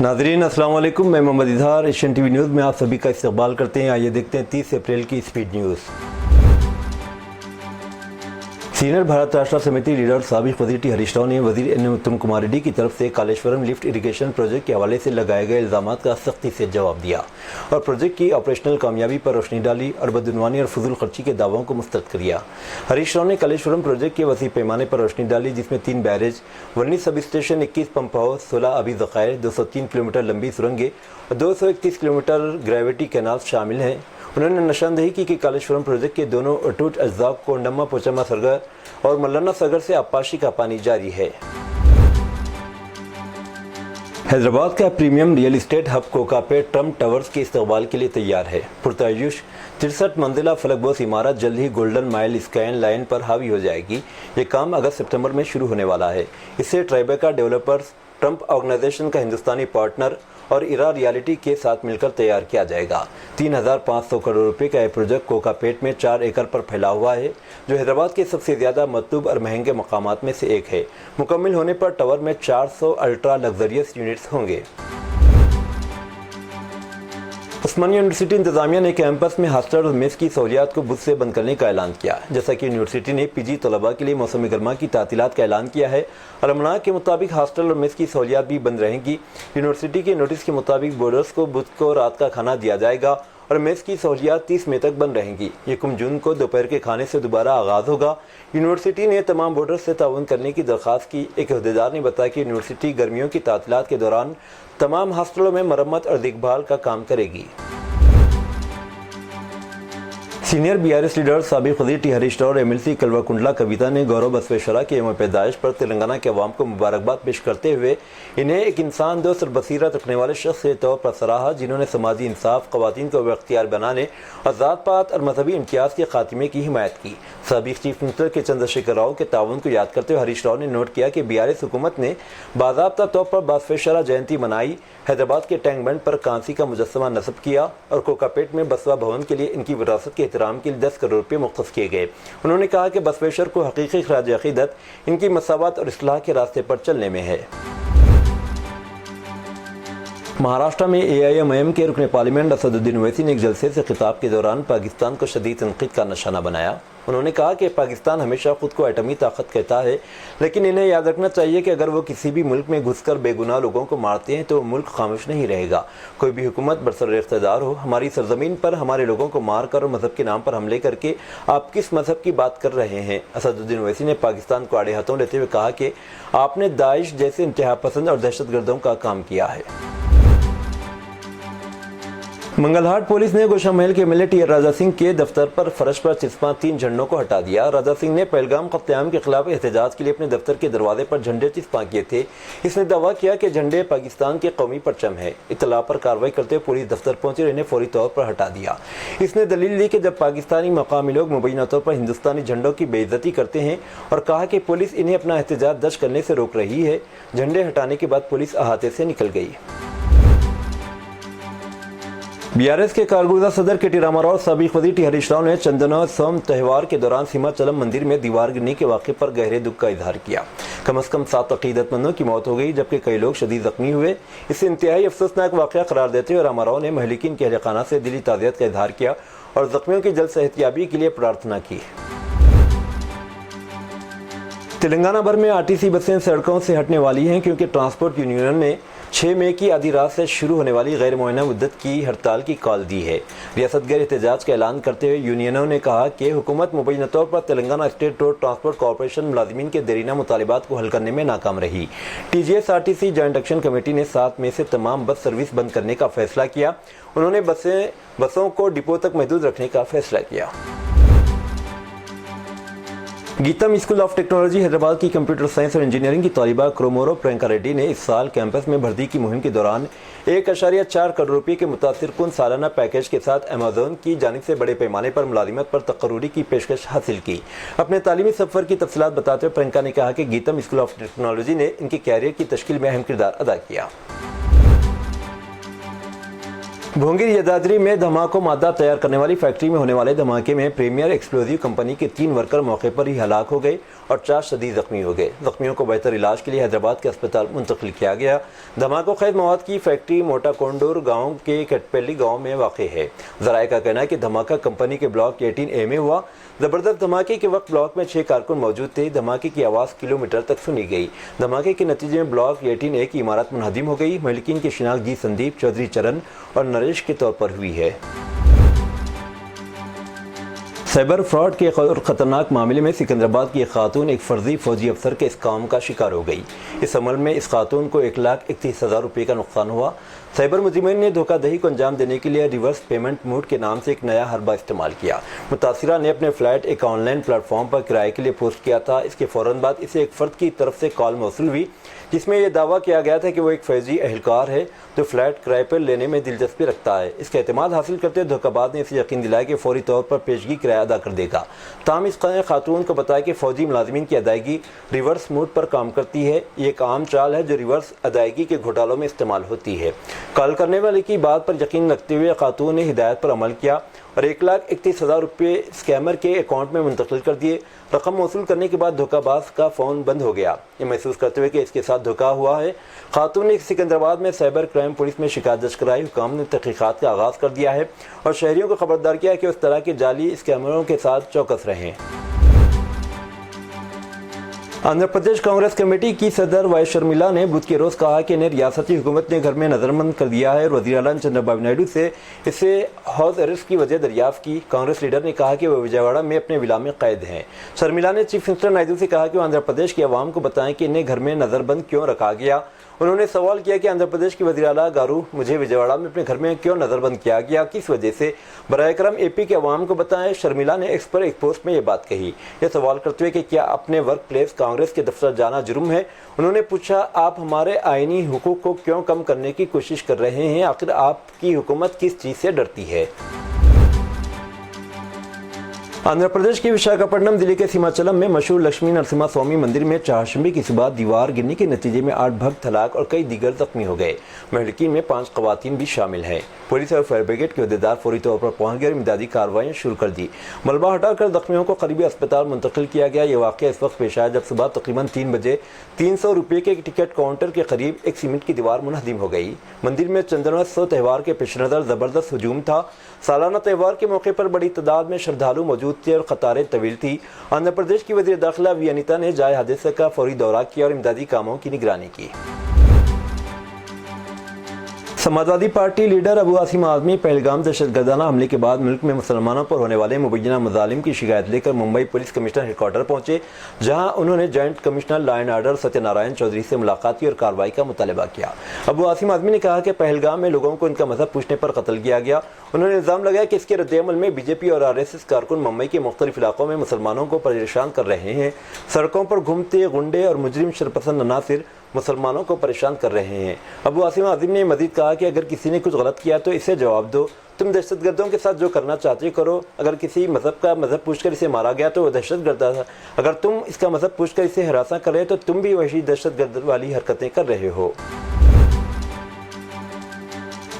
नाज़रीन अस्सलाम वालेकुम, मैं Mohammad Izhar Asian TV news में आप सभी का इस्तकबाल करते हैं। आइए देखते हैं 30 अप्रैल की स्पीड न्यूज़। सीनियर भारत राष्ट्र समिति लीडर साबिक वज़ीर टी हरीश राव ने वज़ीर एन उत्तम कुमार रेड्डी की तरफ से कालेश्वरम लिफ्ट इरिगेशन प्रोजेक्ट के हवाले से लगाए गए इल्ज़ामात का सख्ती से जवाब दिया और प्रोजेक्ट की ऑपरेशनल कामयाबी पर रोशनी डाली और बदعنوانی और फजूल खर्ची के दावों को मुस्तरद किया। हरीश राव ने कालेश्वरम प्रोजेक्ट के वसी पैमाने पर रोशनी डाली, जिसमें 3 barrage, 19 sub station, 21 pump house, 16 आबी ज़खायर, 203 किलोमीटर लंबी सुरंगें और 231 किलोमीटर ग्रेविटी कैनाल शामिल हैं। उन्होंने निशानदेही की कि कालेश्वरम प्रोजेक्ट के दोनों अटूट अज्जा कोंडम्मा पोचम्मा सरगर और मल्लाना सागर से आबपाशी का पानी जारी है। हैदराबाद का premium real estate hub Kokapet Trump towers के इस्तकबाल के लिए तैयार है। पुरतायुश 63 मंजिला फलकबोस इमारत जल्द ही गोल्डन माइल स्काई लाइन पर हावी हो जाएगी। ये काम अगस्त-सितंबर में शुरू होने वाला है। इससे ट्राइबेका डेवलपर्स, ट्रम्प ऑर्गेनाइजेशन का हिंदुस्तानी पार्टनर और इरा रियलिटी के साथ मिलकर तैयार किया जाएगा। 3500 करोड़ रुपए का यह प्रोजेक्ट कोकापेट में 4 एकड़ पर फैला हुआ है, जो हैदराबाद के सबसे ज़्यादा मतलूब और महंगे मकामात में से एक है। मुकम्मल होने पर टावर में 400 अल्ट्रा लग्जरियस यूनिट्स होंगे। उस्मानिया यूनिवर्सिटी इंतजामिया ने कैंपस में हॉस्टल और मेस की सहूलियात को बुध से बंद करने का ऐलान किया। जैसा कि यूनिवर्सिटी ने पीजी तलबा के लिए मौसम गर्मा की तातीलात का ऐलान किया है और अमना के मुताबिक हॉस्टल और मेस की सहूलियात भी बंद रहेंगी। यूनिवर्सिटी के नोटिस के मुताबिक बोर्डर्स को बुध को रात का खाना दिया जाएगा और मेस की सहूलियात 30 मई तक बंद रहेंगी। 1 जून को दोपहर के खाने से दोबारा आगाज़ होगा। यूनिवर्सिटी ने तमाम बोर्डर्स से ताउन करने की दरख्वास्त की। एक अहदेदार ने बताया कि यूनिवर्सिटी गर्मियों की तातीलात के दौरान तमाम हॉस्टलों में मरम्मत और देखभाल का काम करेगी। सीनियर बीआरएस लीडर साबिक वज़ीर टी हरीश राव और एमएलसी कल्वाकुंडला कविता ने गौरव बसवेश्वरा के यौम पैदाइश पर तेलंगाना के अवाम को मुबारकबाद पेश करते हुए इन्हें एक इंसान दोस्त और बसीरत रखने वाले शख्स के तौर पर सराहा, जिन्होंने समाजी इंसाफ, ख़वातीन को बाख्तियार बनाने और ज़ात पात और मजहबी इम्तियाज़ के खात्मे की हिमायत की। साबिक चीफ मिनिस्टर के चंद्रशेखर राव के ताउन को याद करते हुए हरीश राव ने नोट किया कि बीआरएस हुकूमत ने बाज़ाब्ता तौर पर बसवेश्वरा जयंती मनाई, हैदराबाद के टैंक बंड पर कांसी का मुजस्समा नस्ब किया और कोकापेट में बसवा भवन के लिए इनकी विरासत के एहतराम के लिए 10 करोड़ रुपये मुख्तस किए गए। उन्होंने कहा कि बसवेश्वर को हकीकी खराज अकीदत इनकी मसावत और इस्लाह के रास्ते पर चलने में है। महाराष्ट्र में एआईएमआईएम के रुकन पार्लियामेंट असदुद्दीन ओवैसी ने एक जलसे से खिताब के दौरान पाकिस्तान को शदीद तनकीद का निशाना बनाया। उन्होंने कहा कि पाकिस्तान हमेशा खुद को एटमी ताकत कहता है, लेकिन इन्हें याद रखना चाहिए कि अगर वो किसी भी मुल्क में घुसकर बेगुनाह लोगों को मारते हैं तो मुल्क खामोश नहीं रहेगा। कोई भी हुकूमत बरसर इख्तियार हो, हमारी सरजमीन पर हमारे लोगों को मार कर और मजहब के नाम पर हमले करके आप किस मजहब की बात कर रहे हैं। असदुद्दीन ओवैसी ने पाकिस्तान को आड़े हाथों लेते हुए कहा कि आपने दाइश जैसे इंतहा पसंद और दहशतगर्दों का काम किया है। मंगलहाट पुलिस ने गोशा महल के एमएलए टी राजा सिंह के दफ्तर पर फर्श पर चिस्पा 3 झंडों को हटा दिया। राजा सिंह ने पहलगाम कत्लेआम के खिलाफ एहतजाज के लिए अपने दफ्तर के दरवाजे पर झंडे चिस्पा किए थे। इसने दावा किया कि झंडे पाकिस्तान के कौमी परचम है। इत्तला पर कार्रवाई करते हुए पुलिस दफ्तर पहुंची और इन्हें फौरी तौर पर हटा दिया। इसने दलील दी कि जब पाकिस्तानी मकामी लोग मुबैना तौर पर हिंदुस्तानी झंडों की बेइज्जती करते हैं और कहा कि पुलिस इन्हें अपना एहतजाज दर्ज करने से रोक रही है। झंडे हटाने के बाद पुलिस अहाते से निकल गई। बीआरएस के कारगुजार सदर के.टी. रामाराव और साबिक वज़ीर टी हरीश राव ने चंदनोत्सव त्यौहार के दौरान सीमाचलम मंदिर में दीवार गिरने के वाक़े पर गहरे दुख का इजहार किया। कम से कम 7 अक़ीदतमंदों की मौत हो गई, जबकि कई लोग शदीद ज़ख्मी हुए। इसे इंतहाई अफसोसनाक वाक़या करार देते हुए रामाराव ने महलिकीन के अहले खाना से दिली ताज़ियत का इजहार किया और ज़ख्मियों की जल्द सेहतयाबी के लिए प्रार्थना की। तेलंगाना भर में आरटीसी बसें सड़कों से हटने वाली हैं, क्योंकि ट्रांसपोर्ट यूनियन ने 6 मई की आधी रात से शुरू होने वाली गैर मुअय्यना मुद्दत की हड़ताल की कॉल दी है। रियासत गैर एहतजाज का ऐलान करते हुए यूनियनों ने कहा कि हुकूमत मुबैना तौर पर Telangana state road transport corporation मुलाजिमीन के देरीना मुतालिबात को हल करने में नाकाम रही। टीजीएसआरटीसी जॉइंट एक्शन कमेटी ने 7 मई से तमाम बस सर्विस बंद करने का फैसला किया। उन्होंने बसों को डिपो तक महदूद रखने का फैसला किया। GITAM school of technology Hyderabad की कंप्यूटर साइंस और इंजीनियरिंग की तालिबा क्रोमोरो प्रियंका रेड्डी ने इस साल कैंपस में भर्ती की मुहिम के दौरान 1.4 करोड़ रुपये के मुतासिर कुन सालाना पैकेज के साथ अमेज़न की जानिब से बड़े पैमाने पर मुलाजिमत पर तकर्रुरी की पेशकश हासिल की। अपने तालीमी सफ़र की तफसीलात बताते हुए प्रियंका ने कहा कि गीतम स्कूल ऑफ टेक्नोलॉजी ने इनके कैरियर की तश्कील में अहम किरदार अदा किया। भोंगिर यदाद्री में धमाको मादा तैयार करने वाली फैक्ट्री में होने वाले धमाके में प्रीमियर एक्सप्लोजिव कंपनी के 3 वर्कर मौके पर ही हलाक हो गए और 4 शदीद जख्मी हो गए। जख्मियों को बेहतर इलाज के लिए हैदराबाद के अस्पताल मुंतकिल किया गया। धमाको खैज मवाद की फैक्ट्री मोटा कोंडूर गाँव के कटपेली गाँव में वाक़ है। ज़राए का कहना है कि धमाका कंपनी के ब्लॉक 18A में हुआ। ज़बरदस्त धमाके के वक्त ब्लॉक में 6 कारकुन मौजूद थे। धमाके की आवाज़ किलोमीटर तक सुनी गई। धमाके के नतीजे में ब्लॉक 18A की इमारत मुनहदिम हो गई। मालिकीन की शिनाख्त जी संदीप चौधरी चरण और नरेश के तौर पर हुई है। साइबर फ्रॉड के खतरनाक मामले में सिकंदराबाद की एक खातून एक फर्जी फौजी अफसर के इस काम का शिकार हो गई। इस अमल में इस खातून को 1,31,000 रुपये का नुकसान हुआ। साइबर मुजरिमीन ने धोखाधड़ी को अंजाम देने के लिए रिवर्स पेमेंट मोड के नाम से एक नया हरबा इस्तेमाल किया। मुतासिरा ने अपने फ्लैट एक ऑनलाइन प्लेटफॉर्म पर किराए के लिए पोस्ट किया था। इसके फ़ौरन बाद इसे एक फ़र्द की तरफ से कॉल मौसूल हुई जिसमें यह दावा किया गया था कि वो एक फौजी एहलकार है जो फ्लैट किराए पर लेने में दिलचस्पी रखता है। इसका एतमाद हासिल करते हुए धोखाबाज ने इसे यकीन दिलाया कि फौरी तौर पर पेशगी किराया अदा कर देगा। ताहम इस खातून को बताया कि फ़ौजी मुलाजिमीन की अदायगी रिवर्स मोड पर काम करती है। ये एक आम चाल है जो रिवर्स अदायगी के घोटालों में इस्तेमाल होती है। कॉल करने वाले की बात पर यकीन रखते हुए खातून ने हिदायत पर अमल किया और 1,31,000 रुपये स्कैमर के अकाउंट में मुंतकिल कर दिए। रकम मौसूल करने के बाद धोखाबाज का फ़ोन बंद हो गया। ये महसूस करते हुए कि इसके साथ धोखा हुआ है, खातून ने सिकंदराबाद में साइबर क्राइम पुलिस में शिकायत दर्ज कराई। हुकाम ने तहकीकात का आगाज़ कर दिया है और शहरियों को खबरदार किया कि उस तरह के जाली स्कैमरों के साथ चौकस रहें। आंध्र प्रदेश कांग्रेस कमेटी की सदर वाई शर्मिला ने बुध के रोज़ कहा कि इन्हें रियासती हुकूमत ने घर में नज़रबंद कर दिया है और वज़ीर आला चंद्रबाबू नायडू से इसे हाउस अरेस्ट की वजह दरियाफ्त की। कांग्रेस लीडर ने कहा कि वो विजयवाड़ा में अपने विला में कैद हैं। शर्मिला ने चीफ मिनिस्टर नायडू से कहा कि वो आंध्र प्रदेश के अवाम को बताएं कि इन्हें घर में नज़रबंद क्यों रखा गया। उन्होंने सवाल किया कि आंध्र प्रदेश के वज़ीर आला गारू मुझे विजयवाड़ा में अपने घर में क्यों नज़रबंद किया गया, किस वजह से, बराए करम AP के अवाम को बताएं। शर्मिला ने एक्स पर एक पोस्ट में ये बात कही। यह सवाल करते हुए कि क्या अपने वर्क प्लेस कांग्रेस के दफ्तर जाना जुर्म है। उन्होंने पूछा, आप हमारे आईनी हुकूक को क्यों कम करने की कोशिश कर रहे हैं, आखिर आपकी हुकूमत किस चीज़ से डरती है। आंध्र प्रदेश के विशाखापट्टनम जिले के सीमाचलम में मशहूर लक्ष्मी नरसिम्हा स्वामी मंदिर में चारशंबे की सुबह दीवार गिरने के नतीजे में 8 भक्त हलाक और कई दीगर जख्मी हो गए। महलकीन में 5 खवातीन भी शामिल हैं। पुलिस और फायर ब्रिगेड के अहदेदार फौरी तौर पर पहुंच गए और इमदादी कार्रवाइयां शुरू कर दी। मलबा हटाकर जख्मियों को करीबी अस्पताल मुंतकिल किया गया। ये वाक़या इस वक्त पेश आया जब सुबह तकरीबन 3 बजे 300 रुपये के टिकट काउंटर के करीब एक सीमेंट की दीवार मुनहदिम हो गई। मंदिर में चंद्रोत्सव त्यौहार के पेश नज़र ज़बरदस्त हजूम था। सालाना त्यौहार के मौके पर बड़ी तादाद में श्रद्धालु मौजूद थे और कतारें तवील थी। आंध्र प्रदेश की वज़ीर दाखिला वी अनिता ने जाए हादसे का फौरी दौरा किया और इमदादी कामों की निगरानी की। समाजवादी पार्टी लीडर अबू आसिम आज़मी पहलगाम दहशतगर्दाना हमले के बाद मुल्क में मुसलमानों पर होने वाले मुबैना मज़ालिम की शिकायत लेकर मुंबई पुलिस कमिश्नर हेडक्वार्टर पहुंचे, जहां उन्होंने joint commissioner law and order Satyanarayana Chaudhary से मुलाकात की और कार्रवाई का मुतालबा किया। अबू आसिम आज़मी ने कहा कि पहलगाम में लोगों को इनका मजहब पूछने पर कत्ल किया गया। उन्होंने इल्ज़ाम लगाया कि इसके रद्देअमल में BJP और RSS कारकुन मुंबई के मुख्तलिफ इलाकों में मुसलमानों को परेशान कर रहे हैं। सड़कों पर घूमते गुंडे और मुजरिम शरपसंद अनासिर मुसलमानों को परेशान कर रहे हैं। अबू आसिम आज़मी ने मज़ीद कहा कि अगर किसी ने कुछ गलत किया तो इसे जवाब दो। तुम दहशतगर्दों के साथ जो करना चाहते करो। अगर किसी मज़हब का मज़हब पूछकर इसे मारा गया तो वो दहशतगर्द था। अगर तुम इसका मज़हब पूछकर इसे हरासा कर रहे हो तो तुम भी वही दहशतगर्द वाली हरकतें कर रहे हो।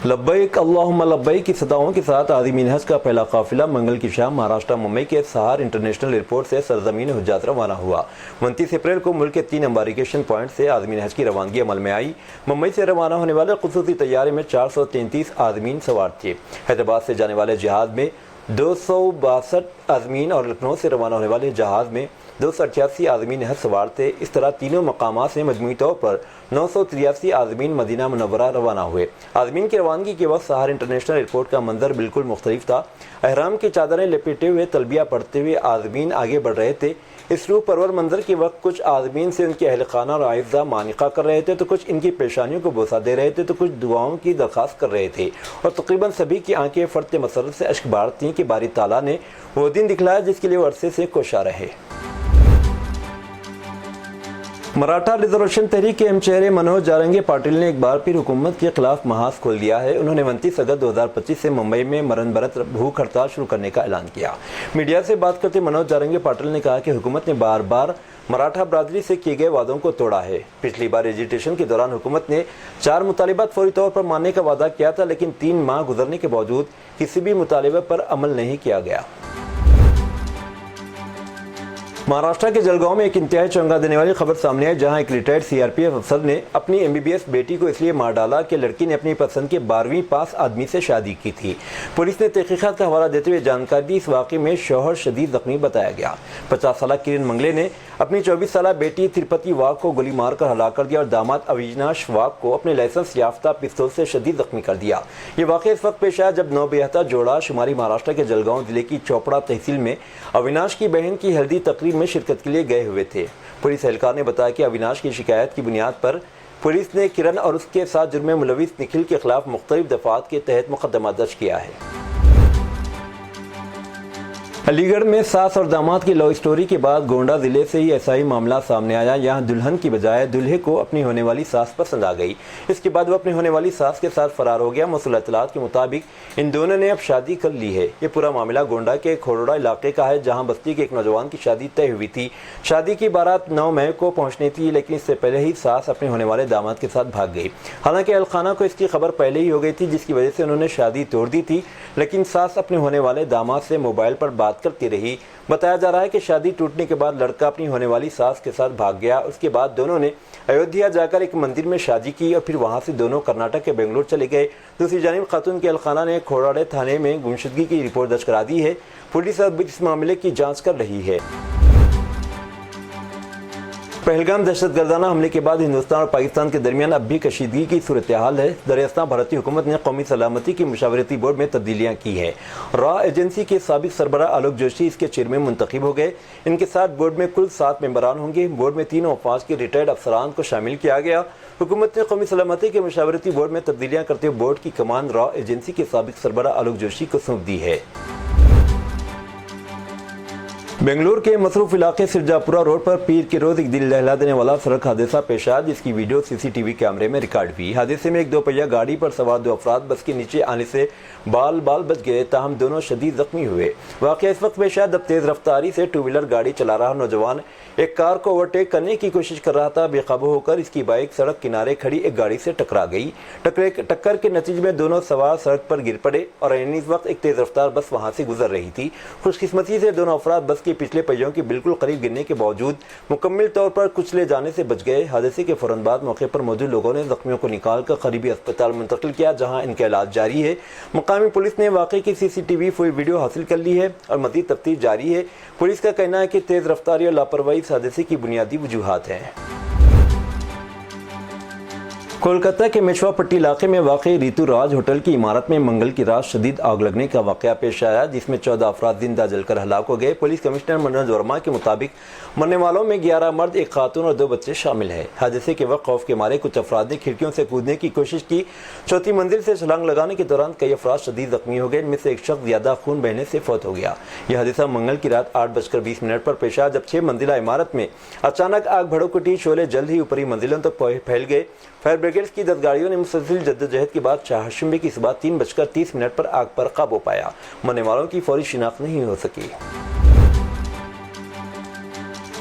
लब्बैक अल्लाहुम्मा लब्बैक की सदाओं के साथ आज़मीन हज का पहला काफिला मंगल की शाम महाराष्ट्र मुंबई के सहार इंटरनेशनल एयरपोर्ट से सरजमीन हुज्जात रवाना हुआ। 29 अप्रैल को मुल्क के 3 एम्बार्केशन पॉइंट से आज़मीन हज की रवानगी अमल में आई। मुंबई से रवाना होने वाले खुसूसी तैयारे में 433 आज़मीन सवार थे। हैदराबाद से जाने वाले जहाज़ में 262 आज़मीन और लखनऊ से रवाना होने वाले जहाज़ में 288 आज़मीन हज सवार थे। इस तरह तीनों मकामात से मजमूई तौर पर 983 आज़मीन मदीना मुनव्वरा रवाना हुए। आज़मीन की रवानगी के वक्त सहार इंटरनेशनल एयरपोर्ट का मंजर बिल्कुल मुख्तलिफ था। अहराम की चादरें लपेटे हुए तलबिया पढ़ते हुए आज़मीन आगे बढ़ रहे थे। इस रूह परवर मंजर के वक्त कुछ आज़मीन से उनके अहल खाना और आइज़ा मानिका कर रहे थे, तो कुछ इनकी पेशानियों को बोसा दे रहे थे, तो कुछ दुआओं की दरख्वास्त कर रहे थे और तकरीबन सभी की आंखें फर्त मसरत से अश्क बार थीं कि बारी ताला ने वो दिन दिखलाया जिसके लिए वो अरसे से कोशा रहे। मराठा रिजर्वेशन तहरीक के अहम चेहरे मनोज जारंगी पाटिल ने एक बार फिर हुकूमत के खिलाफ महाज खोल दिया है। उन्होंने 29 अगस्त 2025 से मुंबई में मरण भरत भूख हड़ताल शुरू करने का ऐलान किया। मीडिया से बात करते मनोज जारंगी पाटिल ने कहा कि हुकूमत ने बार बार मराठा बरादरी से किए गए वादों को तोड़ा है। पिछली बार एजिटेशन के दौरान हुकूमत ने 4 मुतालिबात फौरी तौर पर मानने का वादा किया था, लेकिन 3 माह गुजरने के बावजूद किसी भी मुतालिबे पर अमल नहीं किया गया। महाराष्ट्र के जलगांव में एक इंतहाई चौंका देने वाली खबर सामने आई, जहां एक रिटायर्ड सीआरपीएफ अफसर ने अपनी एमबीबीएस बेटी को इसलिए मार डाला कि लड़की ने अपनी पसंद के 12वीं पास आदमी से शादी की थी। पुलिस ने तहकीकात का हवाला देते हुए जानकारी दी। इस वाक़े में शौहर शदीद जख्मी बताया गया। 50 साल किरण मंगले ने अपनी 24 साल बेटी तिरुपति वाघ को गोली मारकर हलाक कर दिया और दामाद अविनाश वाघ को अपने लाइसेंस याफ्ता पिस्तौल से शदीद जख्मी कर दिया। ये वाक़या इस वक्त पेश आया जब नौबेहता जोड़ा शुमारी महाराष्ट्र के जलगांव जिले की चोपड़ा तहसील में अविनाश की बहन की हल्दी तकरीब में शिरकत के लिए गए हुए थे। पुलिस एहलकार ने बताया कि अविनाश की शिकायत की बुनियाद पर पुलिस ने किरण और उसके साथ जुर्म में मुलविस निखिल के खिलाफ मुख्तलिफ दफात के तहत मुकदमा दर्ज किया है। अलीगढ़ में सास और दामाद की लव स्टोरी के बाद गोंडा जिले से ही ऐसा ही मामला सामने आया। यहाँ दुल्हन की बजाय दूल्हे को अपनी होने वाली सास पसंद आ गई। इसके बाद वो अपनी होने वाली सास के साथ फरार हो गया। मौसूल इत्तलात के मुताबिक इन दोनों ने अब शादी कर ली है। ये पूरा मामला गोंडा के खोड़ोड़ा इलाके का है, जहाँ बस्ती के एक नौजवान की शादी तय हुई थी। शादी की बारात 9 मई को पहुँचनी थी, लेकिन इससे पहले ही सास अपने होने वाले दामाद के साथ भाग गई। हालांकि अहलखाना को इसकी खबर पहले ही हो गई थी, जिसकी वजह से उन्होंने शादी तोड़ दी थी, लेकिन सास अपने होने वाले दामाद से मोबाइल पर बात करती रही। बताया जा रहा है कि शादी टूटने के बाद लड़का अपनी होने वाली सास के साथ भाग गया। उसके बाद दोनों ने अयोध्या जाकर एक मंदिर में शादी की और फिर वहां से दोनों कर्नाटक के बेंगलुरु चले गए। दूसरी जानिब खातून के अहलखाना ने खोड़ाड़े थाने में गुमशुदगी की रिपोर्ट दर्ज करा दी है। पुलिस अब इस मामले की जांच कर रही है। पहलगाम दहशतगर्दाना हमले के बाद हिंदुस्तान और पाकिस्तान के दरमियान अब भी कशीदगी की सूरत हाल है। दरअसल भारतीय हुकूमत ने कौमी सलामती की मशावरती बोर्ड में तब्दीलियां की हैं। रॉ एजेंसी के साबिक सरबरा आलोक जोशी इसके चेयरमैन मुंतखब हो गए। इनके साथ बोर्ड में कुल 7 मेंबरान होंगे। बोर्ड में 3 अफवाज के रिटायर्ड अफसरान को शामिल किया गया। हुकूमत ने कौमी सलामती के मशावरती बोर्ड में तब्दीलियां करते हुए बोर्ड की कमान रॉ एजेंसी के साबिक सरबरा आलोक जोशी को सौंप दी है। बेंगलुरु के मसरूफ इलाके सिरजापुरा रोड पर पीर के रोज एक दिल दहला देने वाला सड़क हादसा पेश आया, जिसकी वीडियो सीसीटीवी कैमरे में रिकॉर्ड हुई। हादसे में एक 2 पहिया गाड़ी पर सवार 2 अफराद बस के नीचे आने से बाल बच गए, ताहम दोनों शदीद जख्मी हुए। वाकया इस वक्त पेश आया जब तेज रफ्तारी से 2 व्हीलर गाड़ी चला रहा नौजवान एक कार को ओवरटेक करने की कोशिश कर रहा था। बेकाबू होकर इसकी बाइक सड़क किनारे खड़ी एक गाड़ी से टकरा गई। टक्कर के नतीजे में दोनों सवार सड़क पर गिर पड़े और इस वक्त एक तेज रफ्तार बस वहां से गुजर रही थी। खुशकिस्मती से दोनों अफराद बस के पिछले पहियों के बिल्कुल करीब गिरने के बावजूद मुकम्मल तौर पर कुचले जाने से बच गए। हादसे के फौरन बाद मौके पर मौजूद लोगों ने जख्मियों को निकालकर करीबी अस्पताल मुंतकिल किया, जहां इनका इलाज जारी है। मकामी पुलिस ने वाकई की सीसीटीवी फुल वीडियो हासिल कर ली है और मज़ीद तफ्तीश जारी है। पुलिस का कहना है कि तेज रफ्तारी और लापरवाही इस हादसे की बुनियादी वजूहात हैं। कोलकाता के मेचवा पट्टी इलाके में वाक़ई ऋतु राज होटल की इमारत में मंगल की रात शदीद आग लगने का वाक़या पेश आया, जिसमें 14 अफराद जिंदा जलकर हलाक हो गए। पुलिस कमिश्नर मनोज वर्मा के मुताबिक मरने वालों में 11 मर्द, 1 खातून और 2 बच्चे शामिल हैं। हादसे के वक्त खौफ के मारे कुछ अफराद ने खिड़कियों से कूदने की कोशिश की। 4थी मंजिल से छलांग लगाने के दौरान कई अफराद शदीद जख्मी हो गए। इनमें से एक शख्स ज़्यादा खून बहने से फौत हो गया। यह हादसा मंगल की रात 8:20 पर पेश आया, जब 6 मंजिला इमारत में अचानक आग भड़क उठी। शोले जल्द ही ऊपरी मंजिलों तक फैल गए। फायर ब्रिगेड की 10 गाड़ियों ने मुसलसिल जद्दोजहद के बाद चाहशुमे की सुबह 3:30 पर आग पर काबू पाया। मरने वालों की फौरी शिनाख्त नहीं हो सकी।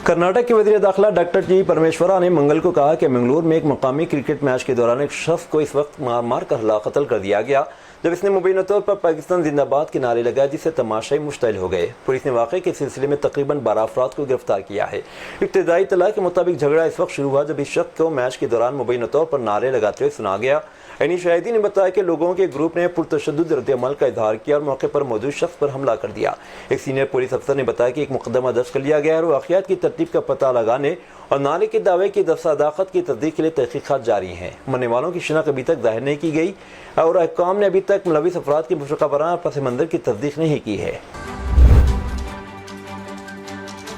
कर्नाटक के वज़ीर दाखिला डॉक्टर जी परमेश्वरा ने मंगल को कहा कि मंगलुरु में एक मकामी क्रिकेट मैच के दौरान एक शख्स को इस वक्त मार कर कत्ल कर दिया गया, जब इसने मुबीना तौर पर पाकिस्तान जिंदाबाद के नारे लगाए, जिससे तमाशाई मुश्तइल हो गए। पुलिस ने वाक़े के सिलसिले में तकरीबन 12 अफराद को गिरफ्तार किया है। इब्तिदाई इत्तला के मुताबिक झगड़ा इस वक्त शुरू हुआ जब इस शख्स को मैच के दौरान मुबीना तौर पर नारे लगाते हुए सुना गया। यानी शाहिदी ने बताया कि लोगों के ग्रुप ने पुरतशद्दुद रद्द-ए-अमल का इजहार किया और मौके पर मौजूद शख्स पर हमला कर दिया। एक सीनियर पुलिस अफसर ने बताया कि एक मुकदमा दर्ज कर लिया गया है और वाक़ियात की तरतीब का पता लगाने और नारे के दावे की सदाकत की तस्दीक के लिए तहकीकात जारी हैं। मरने वालों की शिनाख्त अभी तक जाहिर नहीं की गई और हुक्काम ने अभी तक मुलविस अफराद की मुशक्का पस मंजर की तस्दीक नहीं की है।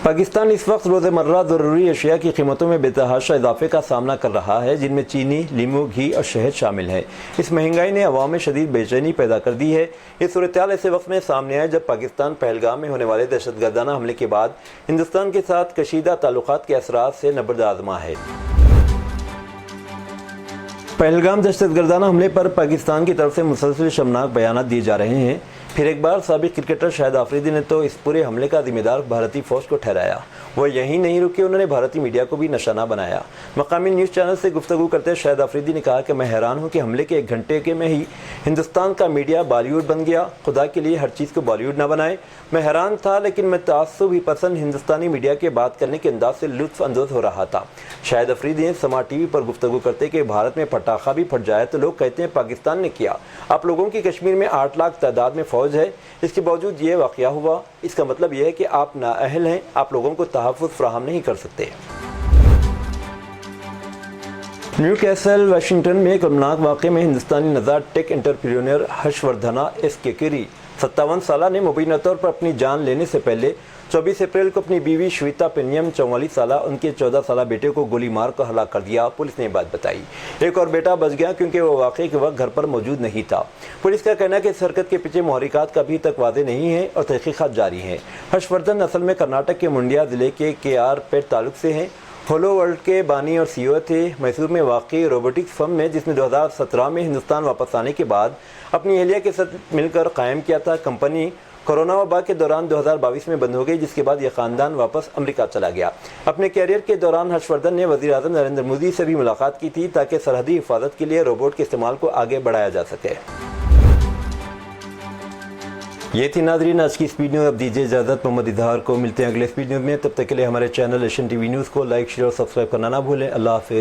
पाकिस्तान इस वक्त रोज़मर्रा ज़रूरी अशिया की कीमतों में बेतहाशा इजाफे का सामना कर रहा है, जिनमें चीनी, लीमू, घी और शहद शामिल है। इस महंगाई ने अवाम में शदीद बेचैनी पैदा कर दी है। ये सूरत-ए-हाल ऐसे वक्त में सामने आए जब पाकिस्तान पहलगाम में होने वाले दहशतगर्दाना हमले के बाद हिंदुस्तान के साथ कशीदा ताल्लुकात के असरात से नबर्द आज़मा है। पहलगाम दहशतगर्दाना हमले पर पाकिस्तान की तरफ से मुसलसल शर्मनाक बयानात दिए जा रहे हैं। फिर एक बार साबिक क्रिकेटर शाहिद आफरीदी ने तो इस पूरे हमले का जिम्मेदार भारतीय फौज को ठहराया। वो यहीं नहीं रुके, उन्होंने भारतीय मीडिया को भी निशाना बनाया। मकामी न्यूज़ चैनल से गुफ्तगू करते शाहिद आफरीदी ने कहा कि मैं हैरान हूँ कि हमले के 1 घंटे के में ही हिंदुस्तान का मीडिया बॉलीवुड बन गया। खुदा के लिए हर चीज़ को बॉलीवुड ना बनाए। मैं हैरान था, लेकिन मैं तासुब ही पसंद हिंदुस्तानी मीडिया के बात करने के अंदाज से लुत्फ अंदोज हो रहा था। शाहिद आफरीदी ने समा टीवी पर गुफ्तगू करते कि भारत में पटाखा भी फट जाए तो लोग कहते हैं पाकिस्तान ने किया। आप लोगों की कश्मीर में 8 लाख तादाद में फ़ौज है, इसके बावजूद ये वाक़या हुआ। इसका मतलब यह है कि आप नाअहल हैं, आप लोगों को तहफ़्फ़ुज़ फ़राहम नहीं कर सकते। न्यू कैसल वाशिंगटन में एक अमनाक वाक़े में हिंदुस्तानी नज़ार टेक एंटरप्रेन्योर हर्षवर्धना एस.के. 57 साल ने मुबीना तौर पर अपनी जान लेने से पहले 24 अप्रैल को अपनी बीवी श्वेता पेनियम 44 साल उनके 14 साल बेटे को गोली मार कर हलाक कर दिया। पुलिस ने बात बताई। एक और बेटा बच गया क्योंकि वो वाक़े के वक्त घर पर मौजूद नहीं था। पुलिस का कहना है कि इस हरकत के पीछे महरिकात का अभी तक वाज़ेह नहीं है और तहक़ीक़ात जारी हैं। हर्षवर्धन असल में कर्नाटक के मुंडिया ज़िले के KR पेट तालुक से हैं। होलो वर्ल्ड के बानी और CEO थे। मैसूर में वाक़ई रोबोटिक्स फर्म में, जिसने 2017 में हिंदुस्तान वापस आने के बाद अपनी अहलिया के साथ मिलकर कायम किया था। कंपनी कोरोना वबा के दौरान 2022 में बंद हो गई, जिसके बाद यह ख़ानदान वापस अमेरिका चला गया। अपने कैरियर के दौरान हर्षवर्धन ने वज़ीर-ए-आज़म नरेंद्र मोदी से भी मुलाकात की थी ताकि सरहदी हिफाजत के लिए रोबोट के इस्तेमाल को आगे बढ़ाया जा सके। ये थी नाज़रीन आज की स्पीड न्यूज़। अब दीजिए इजाज़त मोहम्मद इजहार को। मिलते हैं अगले स्पीड न्यूज़ में। तब तक के लिए हमारे चैनल एशियन टीवी न्यूज़ को लाइक, शेयर और सब्सक्राइब करना ना भूलें। अल्लाह हाफ़िज़।